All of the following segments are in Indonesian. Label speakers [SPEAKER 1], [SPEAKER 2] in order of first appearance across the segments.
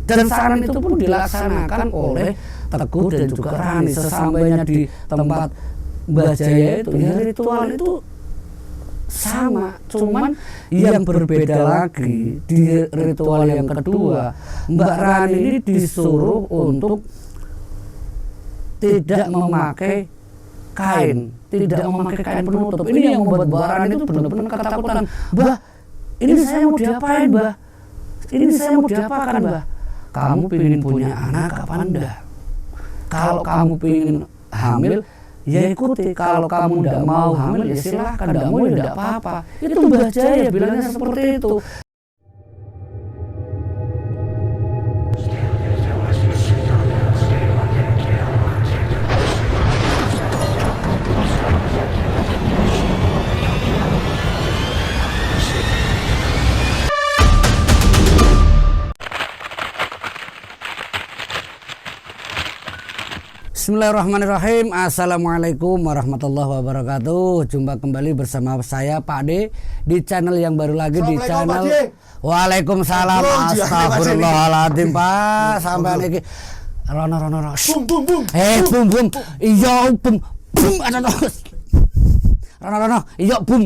[SPEAKER 1] Dan saran itu pun dilaksanakan oleh Teguh dan juga Rani. Sesampainya di tempat Mbah Jaya itu, ya ritual itu sama, cuman yang berbeda lagi di ritual yang kedua, Mbak Rani ini disuruh untuk tidak memakai kain, tidak memakai kain penutup. Ini yang membuat Mbak Rani itu benar-benar ketakutan. Mbah, ini saya mau diapain, Mbah? Ini saya mau diapakan, Mbah? Kamu pengen punya anak apa enggak? Kalau kamu pengen hamil, ya ikuti. Kalau kamu tidak mau hamil, ya silahkan. Tidak mau, ya tidak apa-apa. Itu Mbah Jaya bilangnya seperti itu. Bismillahirrahmanirrahim. Assalamualaikum warahmatullahi wabarakatuh. Jumpa kembali bersama saya Pak D di channel yang baru lagi, di channel Waalaikumsalam. Astagfirullahaladzim Pak. Sampai lagi Rono bum. Iya bum. Rono iya bum.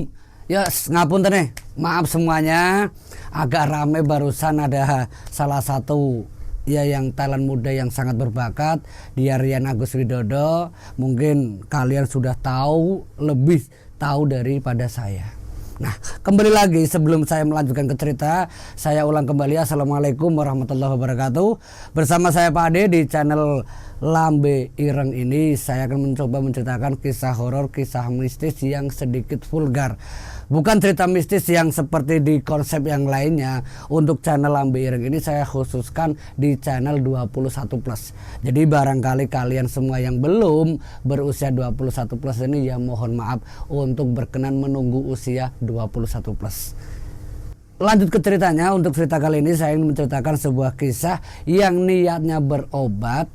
[SPEAKER 1] Ya ngapunten nih. Maaf semuanya. Agak rame barusan ada salah satu ya yang talent muda yang sangat berbakat, dia Rian Agus Widodo. Mungkin kalian sudah lebih tahu daripada saya. Nah, kembali lagi sebelum saya melanjutkan ke cerita, saya ulang kembali. Assalamualaikum warahmatullahi wabarakatuh. Bersama saya Pak Ade di channel Lambe Ireng ini, saya akan mencoba menceritakan kisah horor, kisah mistis yang sedikit vulgar. Bukan cerita mistis yang seperti di konsep yang lainnya. Untuk channel Lambe Ireng ini saya khususkan di channel 21+. Jadi barangkali kalian semua yang belum berusia 21+ ini, ya mohon maaf untuk berkenan menunggu usia 21+. Lanjut ke ceritanya. Untuk cerita kali ini saya ingin menceritakan sebuah kisah yang niatnya berobat,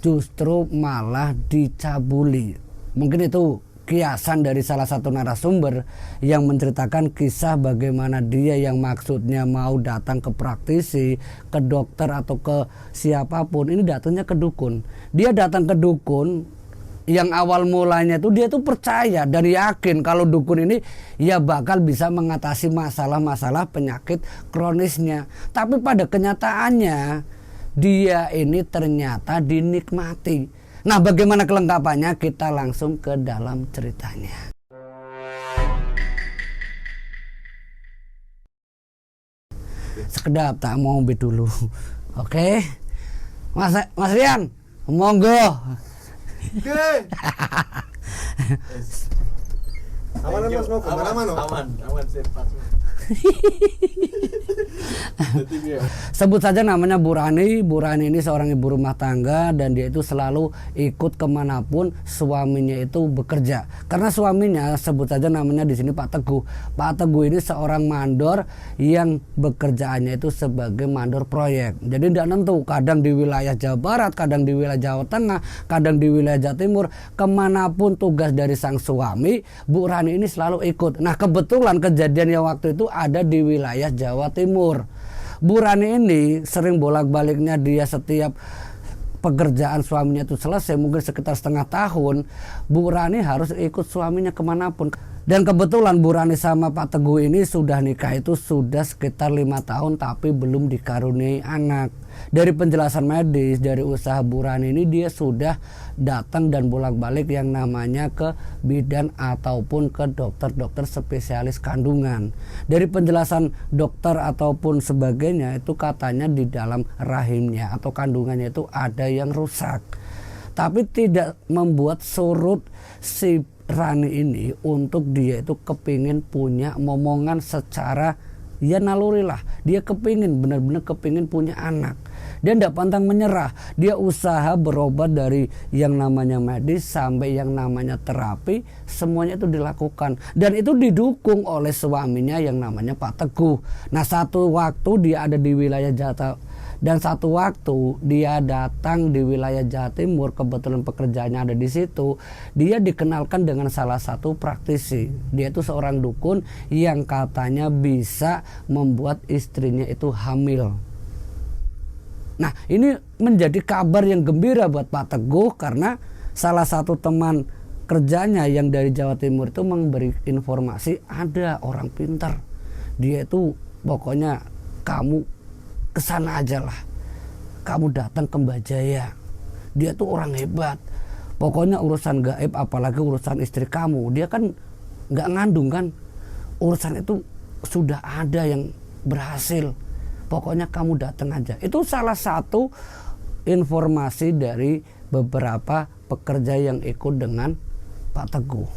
[SPEAKER 1] justru malah dicabuli. Mungkin itu kiasan dari salah satu narasumber yang menceritakan kisah bagaimana dia yang maksudnya mau datang ke praktisi, ke dokter atau ke siapapun, ini datangnya ke dukun. Dia datang ke dukun yang awal mulanya itu dia tuh percaya dan yakin kalau dukun ini ya bakal bisa mengatasi masalah-masalah penyakit kronisnya. Tapi pada kenyataannya dia ini ternyata dinikmati. Nah, bagaimana kelengkapannya? Kita langsung ke dalam ceritanya. Sekedap tak mau ngopi dulu. Oke. Mas Rian, monggo.
[SPEAKER 2] Oke. Aman Mas, aman sip.
[SPEAKER 1] Sebut saja namanya Bu Rani. Bu Rani ini seorang ibu rumah tangga dan dia itu selalu ikut kemanapun suaminya itu bekerja. Karena suaminya, sebut saja namanya di sini Pak Teguh. Pak Teguh ini seorang mandor yang bekerjaannya itu sebagai mandor proyek. Jadi tidak nentu, kadang di wilayah Jawa Barat, kadang di wilayah Jawa Tengah, kadang di wilayah Jawa Timur. Kemanapun tugas dari sang suami, Bu Rani ini selalu ikut. Nah, kebetulan kejadian yang waktu itu ada di wilayah Jawa Timur. Bu Rani ini sering bolak-baliknya, dia setiap pekerjaan suaminya itu selesai mungkin sekitar setengah tahun, Bu Rani harus ikut suaminya kemanapun. Dan kebetulan Bu Rani sama Pak Teguh ini sudah nikah itu sudah sekitar 5 tahun tapi belum dikaruniai anak. Dari penjelasan medis, dari usaha Bu Rani ini, dia sudah datang dan bolak-balik yang namanya ke bidan ataupun ke dokter-dokter spesialis kandungan. Dari penjelasan dokter ataupun sebagainya itu katanya di dalam rahimnya atau kandungannya itu ada yang rusak. Tapi tidak membuat surut si Rani ini untuk dia itu kepingin punya momongan secara ya naluri lah. Dia kepingin, benar-benar kepingin punya anak. Dia tidak pantang menyerah. Dia usaha berobat dari yang namanya medis sampai yang namanya terapi. Semuanya itu dilakukan. Dan itu didukung oleh suaminya yang namanya Pak Teguh. Nah, satu waktu dia ada di wilayah Jawa dan satu waktu dia datang di wilayah Jawa Timur, kebetulan pekerjaannya ada di situ. Dia dikenalkan dengan salah satu praktisi. Dia itu seorang dukun yang katanya bisa membuat istrinya itu hamil. Nah, ini menjadi kabar yang gembira buat Pak Teguh karena salah satu teman kerjanya yang dari Jawa Timur itu memberi informasi ada orang pintar. Dia itu pokoknya kamu kesana aja lah. Kamu datang ke Mbah Jaya. Dia tuh orang hebat. Pokoknya urusan gaib apalagi urusan istri kamu. Dia kan nggak ngandung kan. Urusan itu sudah ada yang berhasil. Pokoknya kamu datang aja. Itu salah satu informasi dari beberapa pekerja yang ikut dengan Pak Teguh.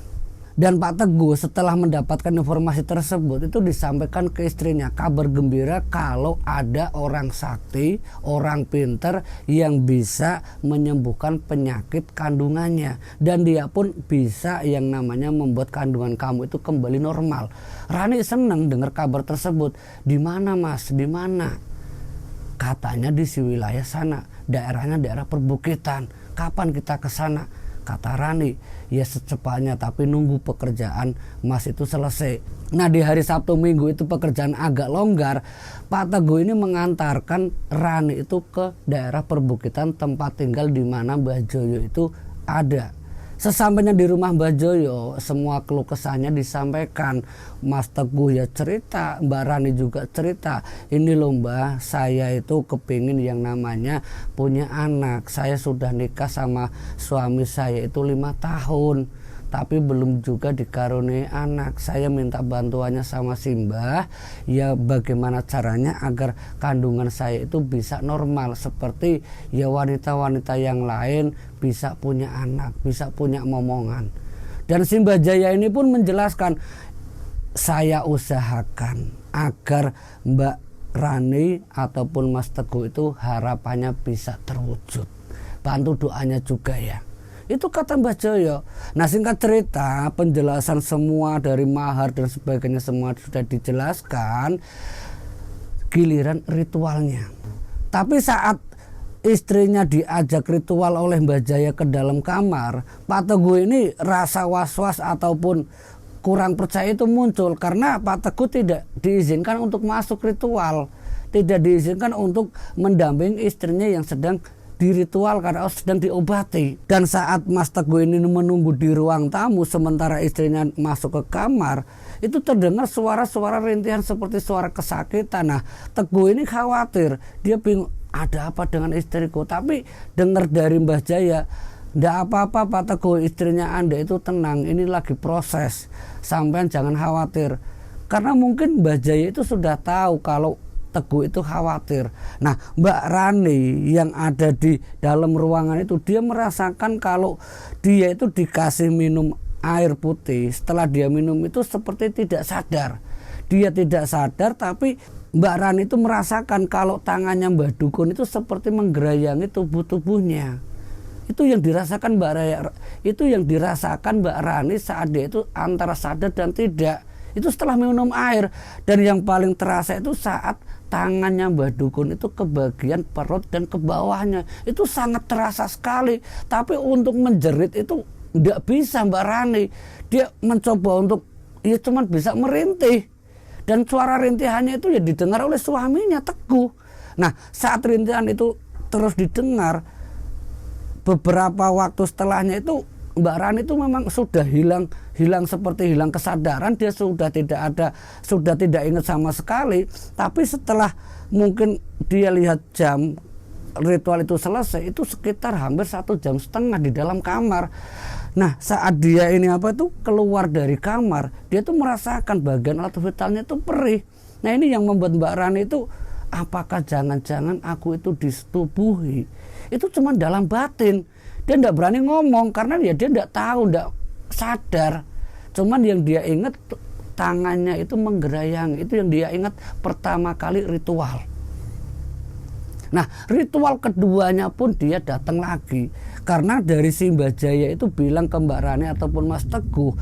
[SPEAKER 1] Dan Pak Teguh setelah mendapatkan informasi tersebut itu disampaikan ke istrinya kabar gembira kalau ada orang sakti, orang pinter yang bisa menyembuhkan penyakit kandungannya. Dan dia pun bisa yang namanya membuat kandungan kamu itu kembali normal. Rani senang dengar kabar tersebut. Di mana Mas? Di mana? Katanya di si wilayah sana. Daerahnya daerah perbukitan. Kapan kita ke sana? Kata Rani, ya secepatnya tapi nunggu pekerjaan Mas itu selesai. Nah di hari Sabtu Minggu itu pekerjaan agak longgar. Pak Teguh ini mengantarkan Rani itu ke daerah perbukitan tempat tinggal di mana Mbah Joyo itu ada. Sesampainya di rumah Mbah Joyo, semua keluh kesahnya disampaikan. Mas Teguh ya cerita, Mbak Rani juga cerita. Ini loh Mbah, saya itu kepingin yang namanya punya anak. Saya sudah nikah sama suami saya itu 5 tahun. Tapi belum juga dikaruniai anak. Saya minta bantuannya sama si Mbah. Ya bagaimana caranya agar kandungan saya itu bisa normal. Seperti ya wanita-wanita yang lain bisa punya anak, bisa punya momongan. Dan si Mbah Jaya ini pun menjelaskan, saya usahakan agar Mbak Rani ataupun Mas Teguh itu harapannya bisa terwujud. Bantu doanya juga ya. Itu kata Mbah Joyo. Nah singkat cerita penjelasan semua dari mahar dan sebagainya semua sudah dijelaskan. Giliran ritualnya. Tapi saat istrinya diajak ritual oleh Mbah Jaya ke dalam kamar, Pak Teguh ini rasa was-was ataupun kurang percaya itu muncul karena Pak Teguh tidak diizinkan untuk masuk ritual, tidak diizinkan untuk mendampingi istrinya yang sedang di ritual karena sedang diobati. Dan saat Mas Teguh ini menunggu di ruang tamu sementara istrinya masuk ke kamar, itu terdengar suara-suara rintihan seperti suara kesakitan. Nah Teguh ini khawatir, dia bingung ada apa dengan istriku. Tapi dengar dari Mbah Jaya, ndak apa-apa Pak Teguh, istrinya Anda itu tenang, ini lagi proses, sampean jangan khawatir. Karena mungkin Mbah Jaya itu sudah tahu kalau Teguh itu khawatir. Nah Mbak Rani yang ada di dalam ruangan itu, dia merasakan kalau dia itu dikasih minum air putih. Setelah dia minum itu seperti tidak sadar. Dia tidak sadar, tapi Mbak Rani itu merasakan kalau tangannya Mbah Dukun itu seperti menggerayangi tubuhnya. Itu yang dirasakan Mbak Rani saat dia itu antara sadar dan tidak. Itu setelah minum air. Dan yang paling terasa itu saat tangannya Mbah Dukun itu ke bagian perut dan ke bawahnya. Itu sangat terasa sekali. Tapi untuk menjerit itu tidak bisa Mbak Rani. Dia mencoba untuk ya cuma bisa merintih. Dan suara rintihannya itu ya didengar oleh suaminya Teguh. Nah saat rintihan itu terus didengar, beberapa waktu setelahnya itu Mbak Rani itu memang sudah hilang seperti hilang kesadaran. Dia sudah tidak ingat sama sekali. Tapi setelah mungkin dia lihat jam ritual itu selesai, itu sekitar hampir 1,5 jam di dalam kamar. Nah saat dia ini keluar dari kamar, dia tuh merasakan bagian alat vitalnya itu perih. Nah ini yang membuat Mbak Rani itu, apakah jangan-jangan aku itu disetubuhi? Itu cuma dalam batin. Dia tidak berani ngomong karena dia tidak tahu, tidak sadar. Cuman yang dia ingat tangannya itu menggerayangi. Itu yang dia ingat pertama kali ritual. Nah ritual keduanya pun dia datang lagi. Karena dari si Mbah Jaya itu bilang ke Mbak Rani ataupun Mas Teguh,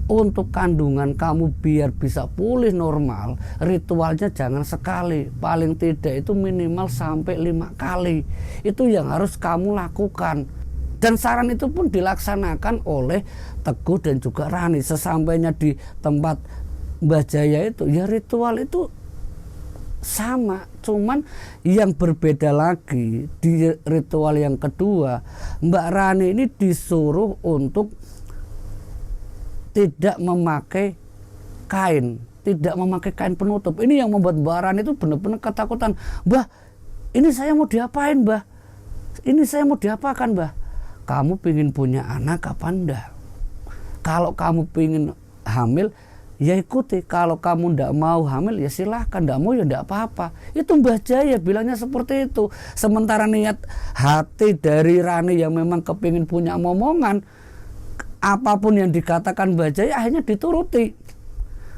[SPEAKER 1] untuk kandungan kamu biar bisa pulih normal, ritualnya jangan sekali, paling tidak itu minimal sampai 5 kali. Itu yang harus kamu lakukan. Dan saran itu pun dilaksanakan oleh Teguh dan juga Rani. Sesampainya di tempat Mbah Jaya itu, ya ritual itu sama, cuman yang berbeda lagi di ritual yang kedua, Mbak Rani ini disuruh untuk tidak memakai kain, tidak memakai kain penutup. Ini yang membuat Mbak Rani itu benar-benar ketakutan. Mbah, ini saya mau diapain, Mbah? Ini saya mau diapakan, Mbah? Kamu pingin punya anak apa enggak? Kalau kamu pingin hamil, ya ikuti. Kalau kamu ndak mau hamil, ya silahkan. Ndak mau ya ndak apa-apa. Itu Mbah Jaya bilangnya seperti itu. Sementara niat hati dari Rani yang memang kepingin punya momongan, apapun yang dikatakan Mbah Jaya akhirnya dituruti.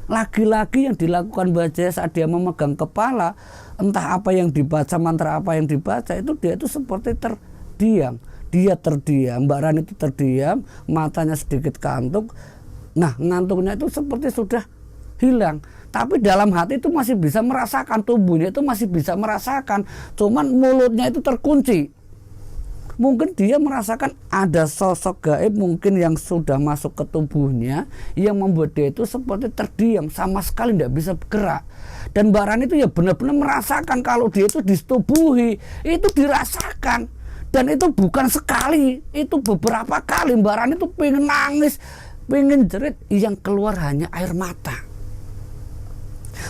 [SPEAKER 1] Lagi-lagi yang dilakukan Mbah Jaya saat dia memegang kepala, entah apa yang dibaca, mantra apa yang dibaca, itu dia itu seperti terdiam. Dia terdiam, Mbak Rani itu terdiam, matanya sedikit kantuk. Nah, ngantuknya itu seperti sudah hilang. Tapi dalam hati itu masih bisa merasakan, tubuhnya itu masih bisa merasakan. Cuman mulutnya itu terkunci. Mungkin dia merasakan ada sosok gaib mungkin yang sudah masuk ke tubuhnya yang membuat dia itu seperti terdiam, sama sekali tidak bisa bergerak. Dan Mbak Rani itu ya benar-benar merasakan kalau dia itu disetubuhi, itu dirasakan. Dan itu bukan sekali, itu beberapa kali Mbak Rani itu pengen nangis, pengen jerit, yang keluar hanya air mata.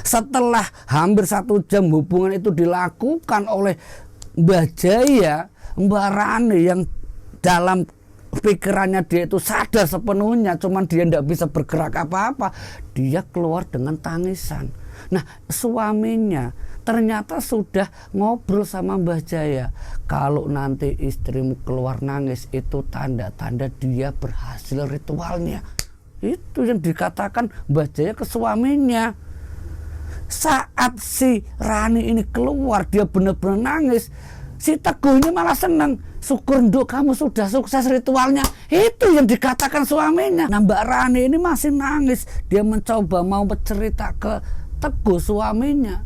[SPEAKER 1] Setelah hampir 1 jam hubungan itu dilakukan oleh Mbah Jaya, Mbak Rani yang dalam pikirannya dia itu sadar sepenuhnya, cuman dia tidak bisa bergerak apa-apa, dia keluar dengan tangisan. Nah, suaminya ternyata sudah ngobrol sama Mbah Jaya, kalau nanti istrimu keluar nangis itu tanda-tanda dia berhasil ritualnya. Itu yang dikatakan Mbah Jaya ke suaminya. Saat si Rani ini keluar, dia benar-benar nangis, si Teguh ini malah senang. Syukur nduk, kamu sudah sukses ritualnya. Itu yang dikatakan suaminya. Nah, Mbak Rani ini masih nangis. Dia mencoba mau bercerita ke Teguh suaminya.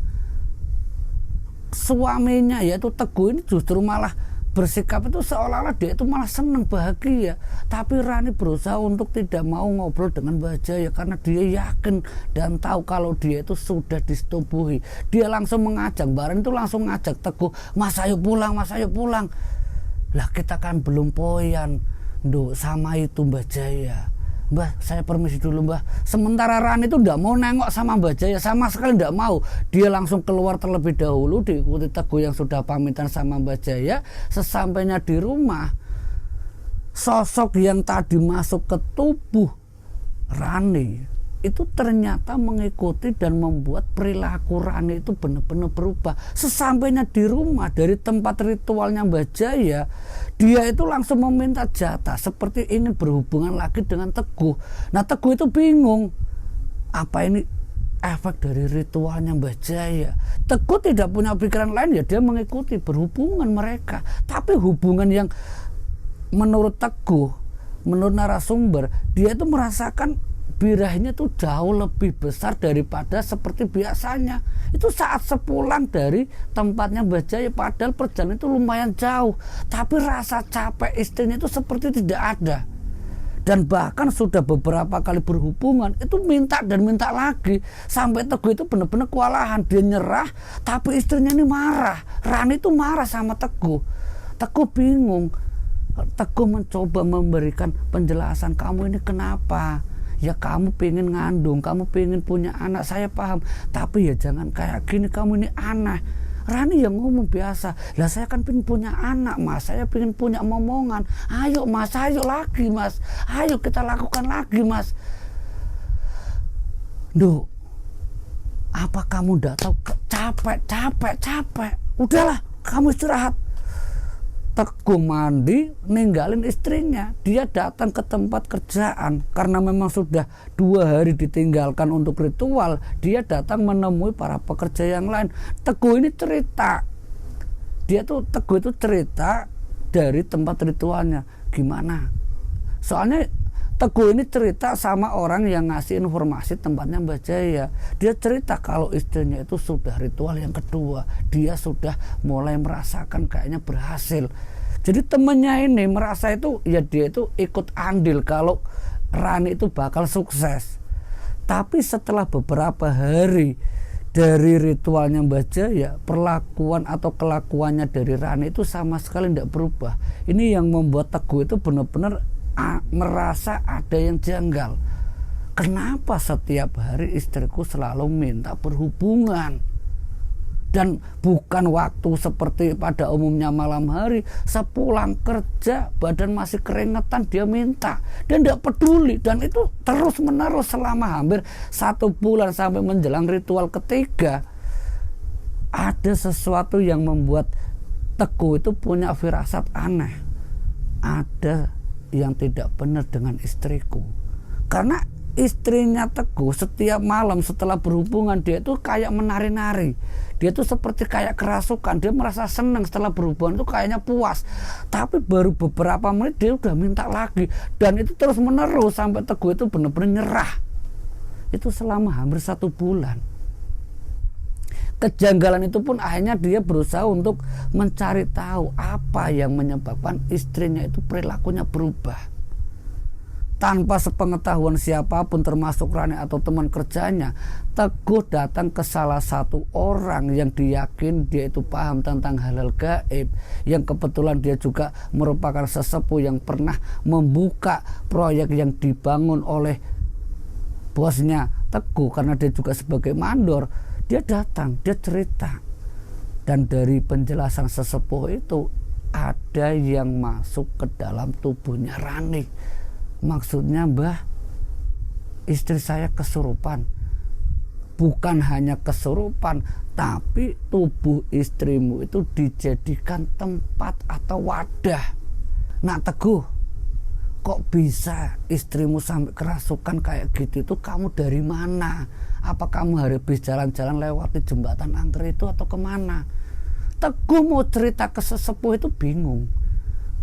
[SPEAKER 1] Suaminya yaitu Teguh ini justru malah bersikap itu seolah-olah dia itu malah senang, bahagia. Tapi Rani berusaha untuk tidak mau ngobrol dengan Mbah Jaya karena dia yakin dan tahu kalau dia itu sudah disetubuhi. Dia langsung mengajak, Mbak Rani itu langsung ngajak Teguh, Mas ayo pulang, Mas ayo pulang. Lah kita kan belum poyan nduk sama itu Mbah Jaya. Mbah, saya permisi dulu Mbah. Sementara Rani itu tidak mau nengok sama Mbah Jaya, sama sekali tidak mau. Dia langsung keluar terlebih dahulu, diikuti Teguh yang sudah pamitan sama Mbah Jaya. Sesampainya di rumah, sosok yang tadi masuk ke tubuh Rani itu ternyata mengikuti dan membuat perilaku Rani itu benar-benar berubah. Sesampainya di rumah dari tempat ritualnya Mbah Jaya, dia itu langsung meminta jatah seperti ingin berhubungan lagi dengan Teguh. Nah, Teguh itu bingung, apa ini efek dari ritualnya Mbah Jaya. Teguh tidak punya pikiran lain, ya dia mengikuti berhubungan mereka. Tapi hubungan yang menurut Teguh, menurut narasumber, dia itu merasakan birahnya itu jauh lebih besar daripada seperti biasanya. Itu saat sepulang dari tempatnya Mbah Jaya, padahal perjalanan itu lumayan jauh, tapi rasa capek istrinya itu seperti tidak ada. Dan bahkan sudah beberapa kali berhubungan itu minta dan minta lagi, sampai Teguh itu benar-benar kewalahan. Dia nyerah, tapi istrinya ini marah. Rani itu marah sama Teguh. Teguh bingung. Teguh mencoba memberikan penjelasan, kamu ini kenapa? Ya kamu pengen ngandung, kamu pengen punya anak, saya paham. Tapi ya jangan kayak gini, kamu ini aneh. Rani yang ngomong biasa, lah saya kan pengen punya anak Mas, saya pengen punya momongan. Ayo Mas, ayo lagi Mas, ayo kita lakukan lagi Mas. Duh, apa kamu udah tahu capek? Udahlah, kamu istirahat. Teguh mandi, ninggalin istrinya. Dia datang ke tempat kerjaan karena memang sudah 2 hari ditinggalkan untuk ritual. Dia datang menemui para pekerja yang lain. Teguh ini cerita, Teguh itu cerita dari tempat ritualnya gimana. Soalnya Teguh ini cerita sama orang yang ngasih informasi tempatnya Mbah Jaya. Dia cerita kalau istrinya itu sudah ritual yang kedua, dia sudah mulai merasakan kayaknya berhasil. Jadi temennya ini merasa itu, ya dia itu ikut andil kalau Rani itu bakal sukses. Tapi setelah beberapa hari dari ritualnya Mbah Jaya, perlakuan atau kelakuannya dari Rani itu sama sekali tidak berubah. Ini yang membuat Teguh itu benar-benar merasa ada yang janggal. Kenapa setiap hari istriku selalu minta berhubungan? Dan bukan waktu seperti pada umumnya malam hari, sepulang kerja badan masih keringetan dia minta, dan tidak peduli. Dan itu terus menerus selama hampir 1 bulan sampai menjelang ritual ketiga. Ada sesuatu yang membuat Teguh itu punya firasat aneh. Ada yang tidak benar dengan istriku, karena istrinya Teguh setiap malam setelah berhubungan dia itu kayak menari-nari. Dia tuh seperti kayak kerasukan. Dia merasa senang setelah berhubungan itu kayaknya puas. Tapi baru beberapa menit dia udah minta lagi. Dan itu terus menerus sampai Teguh itu benar-benar nyerah. Itu selama hampir 1 bulan. Kejanggalan itu pun akhirnya dia berusaha untuk mencari tahu apa yang menyebabkan istrinya itu perilakunya berubah. Tanpa sepengetahuan siapapun termasuk Rani atau teman kerjanya, Teguh datang ke salah satu orang yang diyakin dia itu paham tentang hal-hal gaib, yang kebetulan dia juga merupakan sesepuh yang pernah membuka proyek yang dibangun oleh bosnya Teguh, karena dia juga sebagai mandor. Dia datang, dia cerita, dan dari penjelasan sesepuh itu ada yang masuk ke dalam tubuhnya Rani. Maksudnya, Mbah, istri saya kesurupan. Bukan hanya kesurupan, tapi tubuh istrimu itu dijadikan tempat atau wadah. Nak Teguh, kok bisa istrimu sampai kerasukan kayak gitu? Itu kamu dari mana? Apa kamu habis jalan-jalan lewati jembatan angker itu atau kemana? Teguh mau cerita ke sesepuh itu bingung.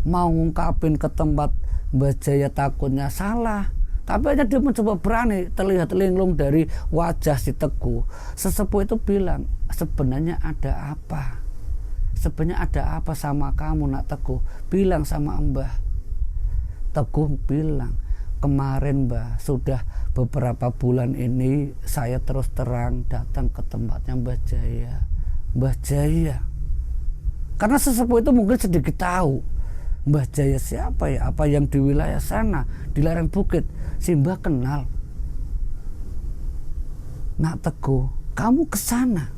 [SPEAKER 1] Mau ngungkapin ke tempat Mbah Jaya takutnya salah, tapi hanya dia mencoba berani. Terlihat linglung dari wajah si Teguh. Sesepuh itu bilang, sebenarnya ada apa? Sebenarnya ada apa sama kamu, Nak Teguh? Bilang sama Mbah. Teguh bilang, kemarin Mbah, sudah beberapa bulan ini saya terus terang datang ke tempatnya Mbah Jaya. Mbah Jaya, karena sesepuh itu mungkin sedikit tahu Mbah Jaya siapa ya, apa yang di wilayah sana, di lereng bukit. Si Mbah kenal. Nak Teguh, kamu ke sana.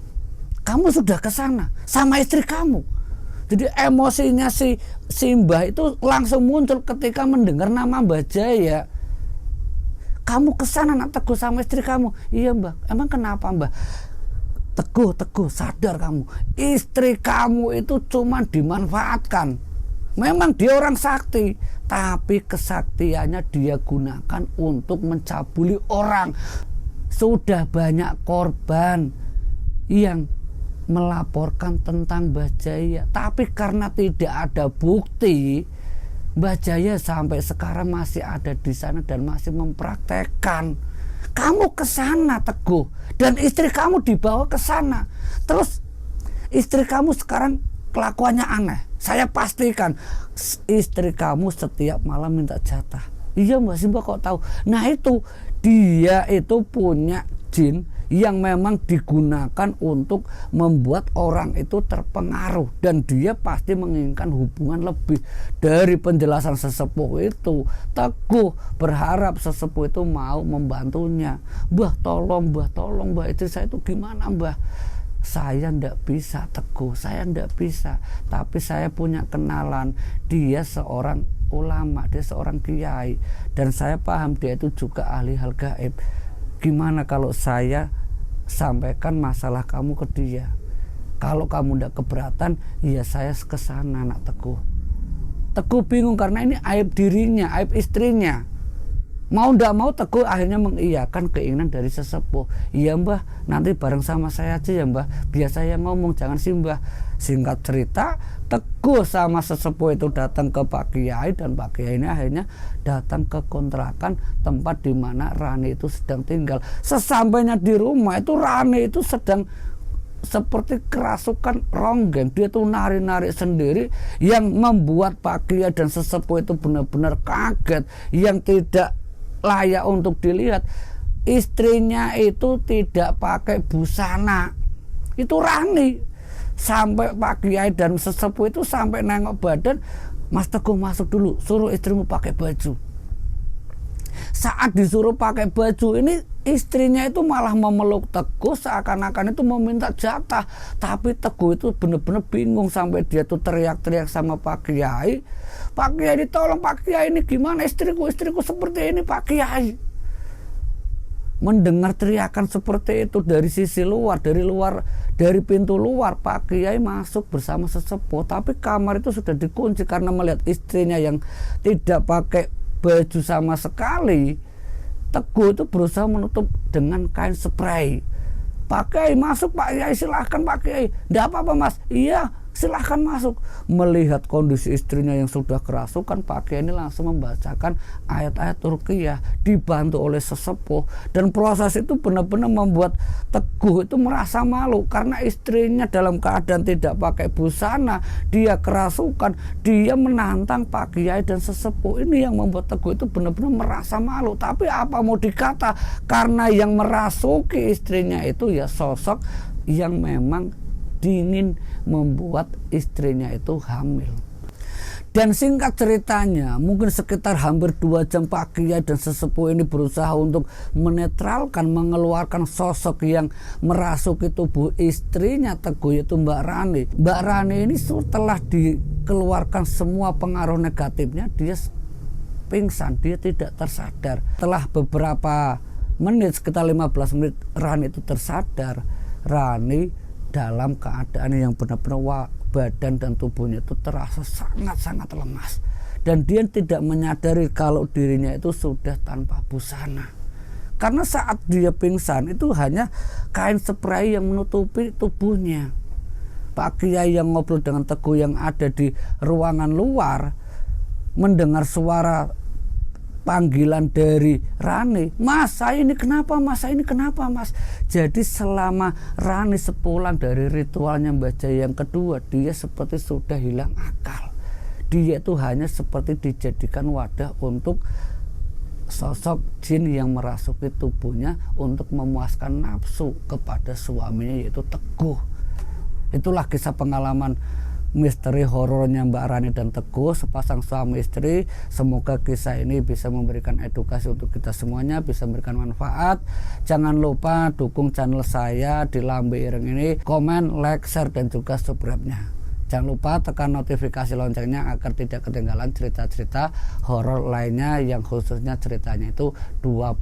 [SPEAKER 1] Kamu sudah ke sana sama istri kamu. Jadi emosinya si Mbah itu langsung muncul ketika mendengar nama Mbah Jaya. Kamu ke sana, Nak Teguh, sama istri kamu. Iya Mbah. Emang kenapa Mbah? Teguh, sadar kamu. Istri kamu itu cuma dimanfaatkan. Memang dia orang sakti, tapi kesaktiannya dia gunakan untuk mencabuli orang. Sudah banyak korban yang melaporkan tentang Mbah Jaya, tapi karena tidak ada bukti, Mbah Jaya sampai sekarang masih ada di sana dan masih mempraktekkan. Kamu ke sana Teguh, dan istri kamu dibawa ke sana. Terus istri kamu sekarang kelakuannya aneh. Saya pastikan istri kamu setiap malam minta jatah. Iya Mbak Simba kok tahu? Nah itu, dia itu punya jin yang memang digunakan untuk membuat orang itu terpengaruh, dan dia pasti menginginkan hubungan lebih. Dari penjelasan sesepuh itu, Teguh berharap sesepuh itu mau membantunya. Mbah tolong Mbah, istri saya itu gimana Mbah? Saya ndak bisa Teguh, saya ndak bisa, tapi saya punya kenalan. Dia seorang ulama, dia seorang kiai, dan saya paham dia itu juga ahli hal gaib. Gimana kalau saya sampaikan masalah kamu ke dia? Kalau kamu ndak keberatan, ya saya ke sana Nak Teguh. Teguh bingung karena ini aib dirinya, aib istrinya. Mau ndak mau Teguh akhirnya mengiyakan keinginan dari sesepuh. Iya Mbah, nanti bareng sama saya aja ya Mbah, biar saya ngomong, jangan sih Mbah. Singkat cerita, Teguh sama sesepuh itu datang ke Pak Kiai, dan Pak Kiai ini akhirnya datang ke kontrakan tempat di mana Rani itu sedang tinggal. Sesampainya di rumah itu Rani itu sedang seperti kerasukan ronggeng. Dia tuh nari-nari sendiri yang membuat Pak Kiai dan sesepuh itu benar-benar kaget, yang tidak layak untuk dilihat. istrinya itu tidak pakai busana. Itu Rani. Sampai Pak Kiai dan sesepuh itu sampai nengok badan, Mas Teguh masuk dulu, suruh istrimu pakai baju. Saat disuruh pakai baju ini, istrinya itu malah memeluk Teguh seakan-akan itu meminta jatah. Tapi Teguh itu benar-benar bingung sampai dia tuh teriak-teriak sama Pak Kiai. Pak Kiai tolong, Pak Kiai ini gimana istriku seperti ini Pak Kiai. Mendengar teriakan seperti itu dari sisi luar, dari pintu luar, Pak Kiai masuk bersama sesepuh. Tapi kamar itu sudah dikunci karena melihat istrinya yang tidak pakai baju sama sekali. Teguh itu berusaha menutup dengan kain spray. Pak Kiai masuk, Pak Kiai silahkan Pak Kiai. Tidak apa-apa Mas. Iya, silahkan masuk. Melihat kondisi istrinya yang sudah kerasukan, Pak Kiai ini langsung membacakan ayat-ayat Ruqyah dibantu oleh sesepuh. Dan proses itu benar-benar membuat Teguh itu merasa malu karena istrinya dalam keadaan tidak pakai busana, dia kerasukan, dia menantang Pak Kiai dan sesepuh. Ini yang membuat Teguh itu benar-benar merasa malu. Tapi apa mau dikata, karena yang merasuki istrinya itu ya sosok yang memang dingin membuat istrinya itu hamil. Dan singkat ceritanya, mungkin sekitar hampir 2 jam Pak Kiai dan sesepuh ini berusaha untuk menetralkan, mengeluarkan sosok yang merasuki tubuh istrinya Teguh, yaitu Mbak Rani. Mbak Rani ini setelah dikeluarkan semua pengaruh negatifnya, dia pingsan, dia tidak tersadar. Setelah beberapa menit, sekitar 15 menit, Rani itu tersadar. Rani dalam keadaan yang benar-benar badan dan tubuhnya itu terasa sangat-sangat lemas, dan dia tidak menyadari kalau dirinya itu sudah tanpa busana. Karena saat dia pingsan itu hanya kain spray yang menutupi tubuhnya. Pak Kiai yang ngobrol dengan Teguh yang ada di ruangan luar mendengar suara panggilan dari Rani, Mas saya ini kenapa Mas, saya ini kenapa Mas. Jadi selama Rani sepulang dari ritualnya Mbah Jaya yang kedua, dia seperti sudah hilang akal. Dia itu hanya seperti dijadikan wadah untuk sosok jin yang merasuki tubuhnya untuk memuaskan nafsu kepada suaminya, yaitu Teguh. Itulah kisah pengalaman misteri horornya Mbak Rani dan Teguh, sepasang suami istri. Semoga kisah ini bisa memberikan edukasi untuk kita semuanya, bisa memberikan manfaat. Jangan lupa dukung channel saya di Lambe Ireng ini, komen, like, share, dan juga subscribe-nya. Jangan lupa tekan notifikasi loncengnya agar tidak ketinggalan cerita-cerita horor lainnya yang khususnya ceritanya itu 21+.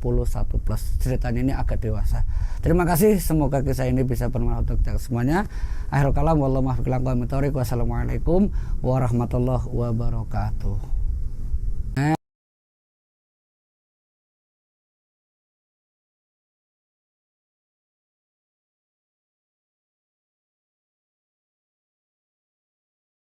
[SPEAKER 1] Ceritanya ini agak dewasa. Terima kasih, semoga kisah ini bisa bermanfaat untuk kita semuanya. Akhirul kalam, wassalamualaikum warahmatullahi wabarakatuh.